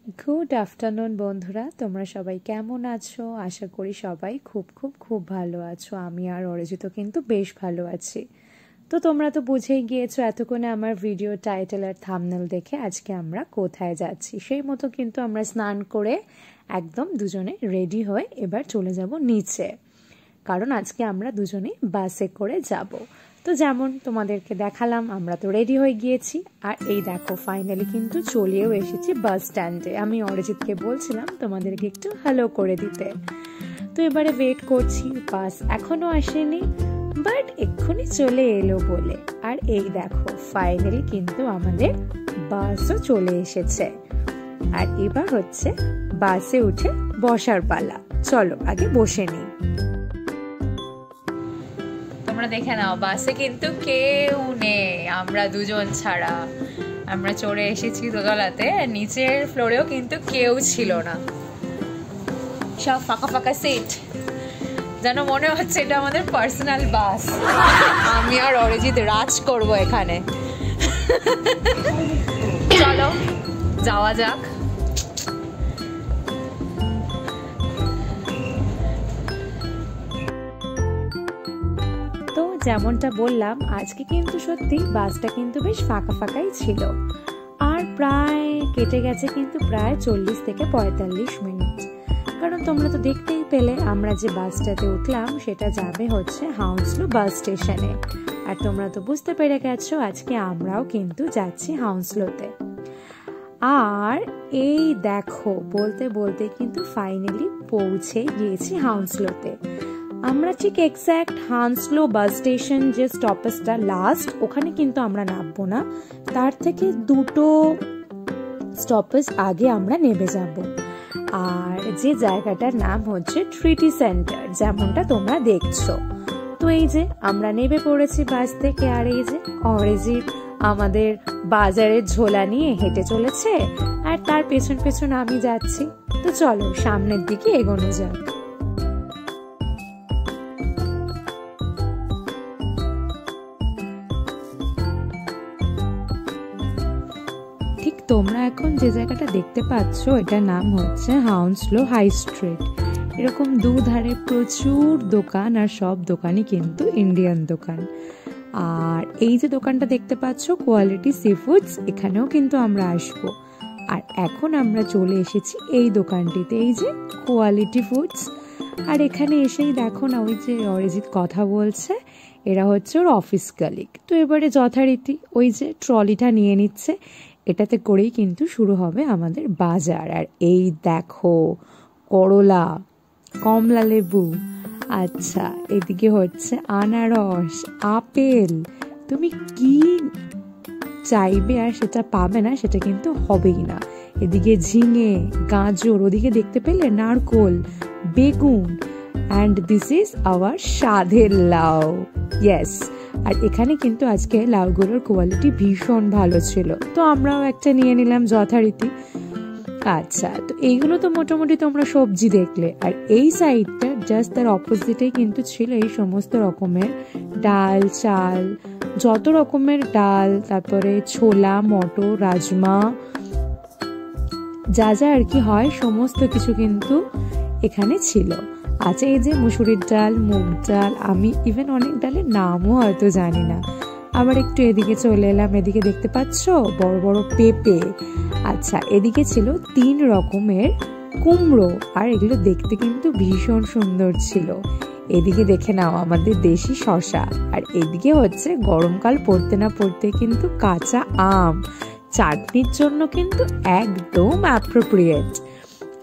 Good afternoon বন্ধুরা, তোমরা সবাই কেমন আছো? আশা করি সবাই খুব ভালো আছো। আমি আর অরিজিৎ কিন্তু বেশ ভালো আছি। তো তোমরা তো বুঝেই গিয়েছো এতক্ষণে আমার ভিডিও টাইটেল আর থাম্বনেল দেখে আজকে আমরা কোথায় যাচ্ছি। সেই মতো কিন্তু আমরা স্নান করে একদম দুজনে রেডি হয়ে এবার চলে যাব নিচে, কারণ আজকে আমরা দুজনেই বাসে করে যাব। তো যেমন তোমাদেরকে দেখালাম, আমরা তো রেডি হয়ে গিয়েছি। আর এই দেখো ফাইনালি কিন্তু চলেও এসেছি বাস স্ট্যান্ডে। আমি অরিজিৎকে বলছিলাম তোমাদেরকে একটু হ্যালো করে দিতে। তো এবারে ওয়েট করছি, বাস এখনো আসেনি, বাট এক্ষুনি চলে এলো বলে। আর এই দেখো ফাইনালি কিন্তু আমাদের বাসও চলে এসেছে। আর এবার হচ্ছে বাসে উঠে বসার পালা। চলো আগে বসে নিই। তোমরা দেখে নাও, বাসে কিন্তু কেউ নেই, আমরা দুজন ছাড়া। আমরা চড়ে এসেছি দোতলাতে, নিচের ফ্লোরেও কিন্তু কেউ ছিল না, সব ফাঁকা ফাঁকা সিট। যেন মনে হচ্ছে এটা আমাদের পার্সোনাল বাস, আমি আর অরিজিৎ রাজ করব এখানে। চলো যাওয়া যাক। তো যেমনটা বললাম, আজকে কিন্তু সত্যি বাসটা কিন্তু বেশ ফাঁকা ফাঁকাই ছিল। আর প্রায় কেটে গেছে কিন্তু প্রায় 40 থেকে 45 মিনিট। কারণ তোমরা তো দেখতেই পেলে আমরা যে বাসটাতে উঠলাম সেটা যাবে হচ্ছে হাউন্সলো বাস স্টেশনে। আর তোমরা তো বুঝতে পেরে গেছো আজকে আমরাও কিন্তু যাচ্ছি হাউন্সলোতে। আর এই দেখো বলতে বলতে কিন্তু ফাইনালি পৌঁছে গিয়েছি হাউন্সলোতে। আমরা ঠিক এক্স্যাক্ট হাউন্সলো বাস স্টেশন যে স্টপেজটা লাস্ট, ওখানে কিন্তু আমরা নামবো না, তার থেকে 2টো স্টপেজ আগে আমরা নেমে যাব। আর যে জায়গাটার নাম হচ্ছে ট্রিটি সেন্টার, যেমনটা তোমরা দেখছো। তো এই যে আমরা নেমে পড়েছি বাস থেকে। আর এই যে অরিজিৎ আমাদের বাজারের ঝোলা নিয়ে হেঁটে চলেছে, আর তার পেছন পেছন আমি যাচ্ছি। তো চলো সামনের দিকে এগোনো যাক। ঠিক তোমরা এখন যে জায়গাটা দেখতে পাচ্ছ এটার নাম হচ্ছে হাউন্সলো হাই স্ট্রিট। এরকম দুধারে প্রচুর দোকান, আর সব দোকানই কিন্তু ইন্ডিয়ান দোকান। আর এই যে দোকানটা দেখতে পাচ্ছ কোয়ালিটি সি ফুডস, এখানেও কিন্তু আমরা আসবো। আর এখন আমরা চলে এসেছি এই দোকানটিতে, এই যে কোয়ালিটি ফুডস। আর এখানে এসেই দেখো না, ওই যে অরিজিৎ কথা বলছে, এরা হচ্ছে ওর অফিস কালিগ। তো এবারে যথারীতি ওই যে ট্রলিটা নিয়ে নিচ্ছে, এটাতে করেই কিন্তু শুরু হবে আমাদের বাজার। আর এই দেখো করলা, কমলা লেবু, আচ্ছা এদিকে হচ্ছে আনারস, আপেল। তুমি কি চাইবে আর সেটা পাবে না সেটা কিন্তু হবেই না। এদিকে ঝিঙে, গাজর, ওদিকে দেখতে পেলে নারকোল, বেগুন, অ্যান্ড দিস ইজ আওয়ার স্বাদের লাউ। ইয়েস, আর এখানে কিন্তু আজকে লাউগুলোর কোয়ালিটি ভীষণ ভালো ছিল, তো আমরাও একটা নিয়ে নিলাম যথারীতি। আচ্ছা, তো এইগুলো তো মোটামুটি তোমরা সবজি দেখলে। আর এই সাইডটা জাস্ট তার অপোজিটেই কিন্তু ছিল এই সমস্ত রকমের ডাল, চাল, যত রকমের ডাল, তারপরে ছোলা, মটর, রাজমা, যা যা আর কি হয় সমস্ত কিছু কিন্তু এখানে ছিল। আচ্ছা, এই যে মুসুরির ডাল, মুগ ডাল, আমি ইভেন অনেক ডালের নামও হয়তো জানি না। আবার একটু এদিকে চলে এলাম, এদিকে দেখতে পাচ্ছ বড় বড় পেঁপে। আচ্ছা, এদিকে ছিল 3 রকমের কুমড়ো, আর এগুলো দেখতে কিন্তু ভীষণ সুন্দর ছিল। এদিকে দেখে নাও আমাদের দেশি শসা। আর এদিকে হচ্ছে গরমকাল পড়তে না পড়তে কিন্তু কাঁচা আম, চাটনির জন্য কিন্তু একদম অ্যাপ্রোপ্রিয়েট।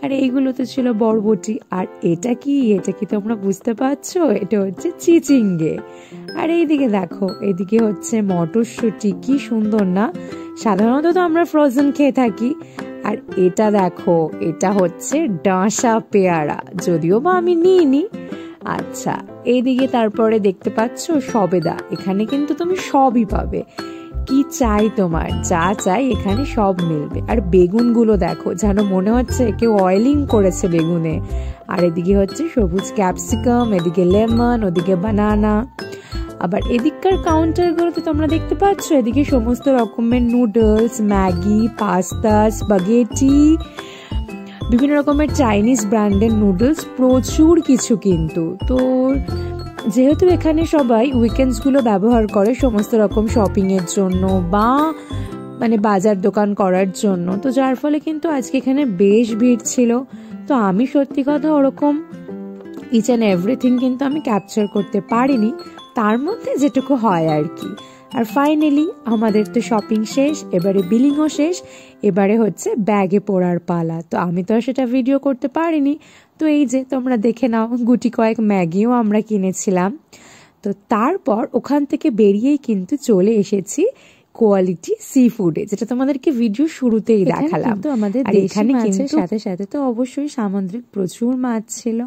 আর এইগুলোতে ছিল বরবটি। আর এটা কি তোমরা বুঝতে পারছো? এটা হচ্ছে চিচিঙ্গে। আর এইদিকে দেখো, এদিকে হচ্ছে মটরশুঁটি, কি সুন্দর না? সাধারণত তো আমরা ফ্রোজেন খেয়ে থাকি। আর এটা দেখো, এটা হচ্ছে ডাঁশা পেয়ারা, যদিও বা আমি নিইনি। আচ্ছা, এইদিকে তারপরে দেখতে পাচ্ছ সবেদা। এখানে কিন্তু তুমি সবই পাবে, কি চাই তোমার, যা চাই এখানে সব মিলবে। আর বেগুনগুলো দেখো, যেন মনে হচ্ছে কেউ অয়েলিং করেছে বেগুনে। আর এদিকে হচ্ছে সবুজ ক্যাপসিকাম, এদিকে লেমন, ওদিকে বানানা। আবার এদিককার কাউন্টারগুলোতে তোমরা দেখতে পাচ্ছ এদিকে সমস্ত রকমের নুডলস, ম্যাগি, পাস্তা, স্পাগেটি, বিভিন্ন রকমের চাইনিজ ব্র্যান্ডের নুডলস, প্রচুর কিছু কিন্তু। তো যেহেতু এখানে সবাই উইকেন্ডসগুলো ব্যবহার করে সমস্ত রকম শপিংয়ের জন্য বা মানে বাজার দোকান করার জন্য, তো যার ফলে কিন্তু আজকে এখানে বেশ ভিড় ছিল। তো আমি সত্যি কথা ওরকম ইচ অ্যান্ড এভরিথিং কিন্তু আমি ক্যাপচার করতে পারিনি, তার মধ্যে যেটুকু হয় আর কি। আর ফাইনালি আমাদের তো শপিং শেষ, এবারে বিলিংও শেষ, এবারে হচ্ছে ব্যাগে পড়ার পালা। তো আমি তো আর সেটা ভিডিও করতে পারিনি, তো এই যে তোমরা দেখে নাও, গুটি কয়েক ম্যাগিও আমরা কিনেছিলাম। তো তারপর ওখান থেকে বেরিয়েই কিন্তু চলে এসেছি কোয়ালিটি সি ফুডে, যেটা তোমাদেরকে ভিডিও শুরুতেই দেখালাম। তো আমাদের এখানে কিন্তু সাথে সাথে তো অবশ্যই সামুদ্রিক প্রচুর মাছ ছিল।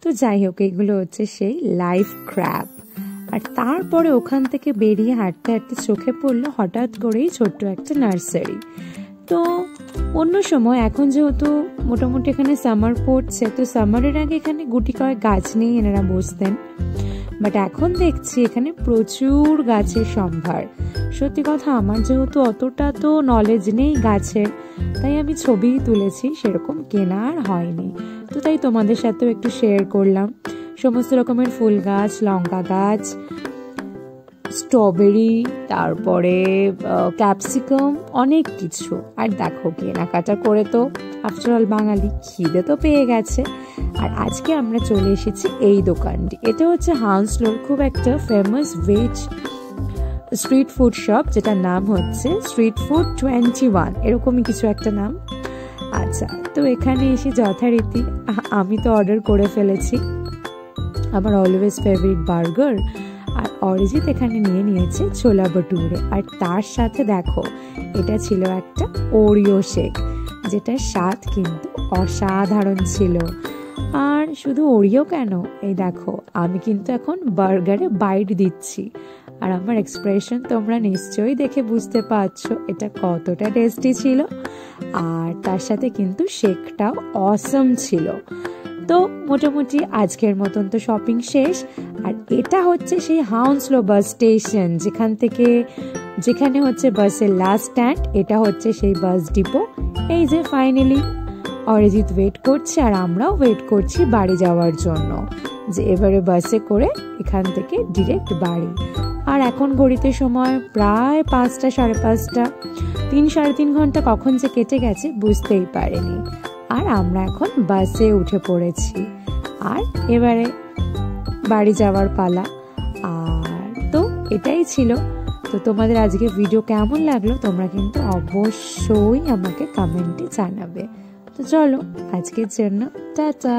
তো যাই হোক, এগুলো হচ্ছে সেই লাইভ ক্র্যাব। আর তারপরে ওখান থেকে বেরিয়ে হাঁটতে হাঁটতে চোখে পড়লো হঠাৎ করেই ছোট্ট একটা নার্সারি। তো অন্য সময়, এখন যেহেতু মোটামুটি এখানে সামার পড়ছে, তো সামারের আগে এখানে গুটি কয়েক গাছ নিয়ে এনারা বসতেন, বাট এখন দেখছি এখানে প্রচুর গাছের সম্ভার। সত্যি কথা, আমার যেহেতু অতটা তো নলেজ নেই গাছের, তাই আমি ছবি তুলেছি, সেরকম কেনার হয়নি। তো তাই তোমাদের সাথেও একটু শেয়ার করলাম। সমস্ত রকমের ফুল গাছ, লঙ্কা গাছ, স্ট্রবেরি, তারপরে ক্যাপসিকাম, অনেক কিছু। আর দেখো, কেনাকাটা করে তো আফটারঅল বাঙালি, খিদে তো পেয়ে গেছে। আর আজকে আমরা চলে এসেছি এই দোকানটি। এটা হচ্ছে হাউন্সলোর খুব একটা famous veg street food shop, যেটার নাম হচ্ছে স্ট্রিট ফুড 21, এরকমই কিছু একটা নাম। আচ্ছা, তো এখানে এসে যথারীতি আমি তো অর্ডার করে ফেলেছি আমার অলওয়েজ ফেভারিট বার্গার, আর অরিজিৎ এখানে নিয়ে নিয়েছে ছোলা ভটুরে। আর তার সাথে দেখো, এটা ছিল একটা ওরিও শেক, যেটার স্বাদ কিন্তু অসাধারণ ছিল। আর শুধু ওরিও কেন, এই দেখো আমি কিন্তু এখন বার্গারে বাইট দিচ্ছি, আর আমার এক্সপ্রেশন তোমরা নিশ্চয়ই দেখে বুঝতে পারছো এটা কতটা টেস্টি ছিল। আর তার সাথে কিন্তু শেকটাও অসম ছিল। তো মোটামুটি আজকের মতন তো শপিং শেষ। আর এটা হচ্ছে সেই হাউন্সলো বাস স্টেশন, যেখানে হচ্ছে বাসের লাস্ট স্ট্যান্ড। এটা হচ্ছে সেই বাস ডিপো। এই যে ফাইনালি অরিজিৎ ওয়েট করছে, আর আমরাও ওয়েট করছি বাড়ি যাওয়ার জন্য, যে এবারে বাসে করে এখান থেকে ডিরেক্ট বাড়ি। আর এখন ঘড়িতে সময় প্রায় 5টা, সাড়ে 5টা, 3-3.5 ঘন্টা কখন যে কেটে গেছে বুঝতেই পারিনি। আর আমরা এখন বাসে উঠে পড়েছি, আর এবারে বাড়ি যাওয়ার পালা। আর তো এটাই ছিল। তো তোমাদের আজকে ভিডিও কেমন লাগলো তোমরা কিন্তু অবশ্যই আমাকে কমেন্টে জানাবে। তো চলো, আজকের জন্য টাটা।